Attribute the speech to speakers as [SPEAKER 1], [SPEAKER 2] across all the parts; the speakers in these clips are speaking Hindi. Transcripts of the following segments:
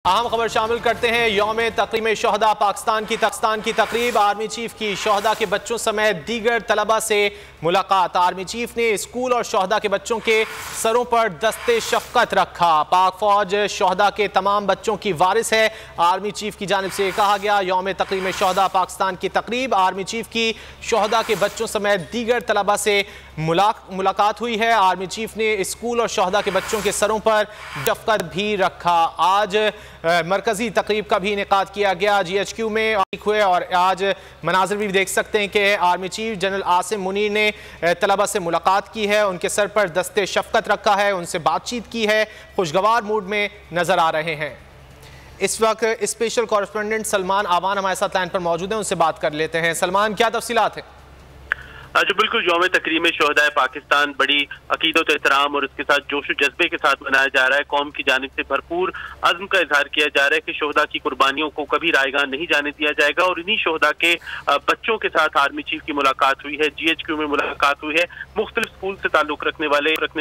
[SPEAKER 1] अहम खबर शामिल करते हैं। यौम तकरीम शहदा पाकिस्तान की तकरीब, आर्मी चीफ की शहदा के बच्चों समेत दीगर तलबा से मुलाकात। आर्मी चीफ ने स्कूल और शहदा के बच्चों के सरों पर दस्ते शफकत रखा। पाक फौज शहदा के तमाम बच्चों की वारिस है। आर्मी चीफ की जानिब से कहा गया, यौम तकरीम शहदा पाकिस्तान की तकरीब, आर्मी चीफ की शहदा के बच्चों समेत दीगर तलबा से मुलाकात हुई है। आर्मी चीफ ने स्कूल और शहदा के बच्चों के सरों पर दफ्तर भी रखा। आज मरकजी तकरीब का भी इनेकाद किया गया GHQ में हुए, और आज मनाजिर भी देख सकते हैं कि army chief general Asim Munir ने तलबा से मुलाकात की है, उनके सर पर दस्ते शफकत रखा है, उनसे बातचीत की है, खुशगवार मूड में नजर आ रहे हैं। इस वक्त स्पेशल कॉरेस्पोंडेंट सलमान आवान हमारे साथ लाइन पर मौजूद हैं, उनसे बात कर लेते हैं। सलमान, क्या तफसीलात है?
[SPEAKER 2] जो बिल्कुल यौम तकरीम शहदा पाकिस्तान बड़ी अकीदत एहतराम और उसके साथ जोश जज्बे के साथ मनाया जा रहा है। कौम की जानिब से भरपूर अज़्म का इजहार किया जा रहा है कि शहदा की कुर्बानियों को कभी रायगां नहीं जाने दिया जाएगा, और इन्हीं शहदा के बच्चों के साथ आर्मी चीफ की मुलाकात हुई है। GHQ में मुलाकात हुई है। मुख्तलिफ स्कूल से ताल्लुक रखने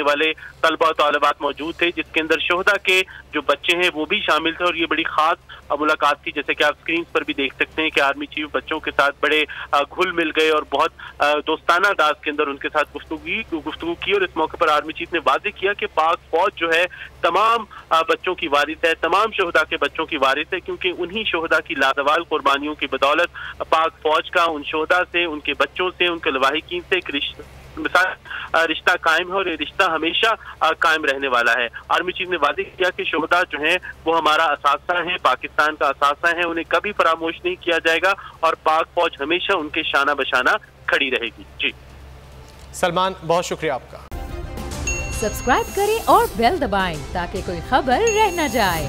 [SPEAKER 2] वाले तलबा और तालिबात मौजूद थे, जिसके अंदर शहदा के जो बच्चे हैं वो भी शामिल थे, और ये बड़ी खास मुलाकात थी। जैसे कि आप स्क्रीन पर भी देख सकते हैं कि आर्मी चीफ बच्चों के साथ बड़े घुल मिल गए और बहुत दोस्ताना अंदाज के अंदर उनके साथ गुफ्तगू की। और इस मौके पर आर्मी चीफ ने वाज़ेह किया कि पाक फौज जो है तमाम बच्चों की वारिस है, तमाम शहदा के बच्चों की वारिस है, क्योंकि उन्हीं शहदा की लाजवाल कुर्बानियों की बदौलत पाक फौज का उन शहदा से, उनके बच्चों से, उनके लवाहिकीन से एक रिश्ता कायम है, और ये रिश्ता हमेशा कायम रहने वाला है। आर्मी चीफ ने वाज़ेह किया कि शहदा जो हैं वो हमारा असासा है, पाकिस्तान का असासा है, उन्हें कभी फरामोश नहीं किया जाएगा, और पाक फौज हमेशा उनके शाना बशाना खड़ी रहेगी। जी
[SPEAKER 1] सलमान, बहुत शुक्रिया आपका।
[SPEAKER 3] सब्सक्राइब करें और बेल दबाएं ताकि कोई खबर रह न जाए।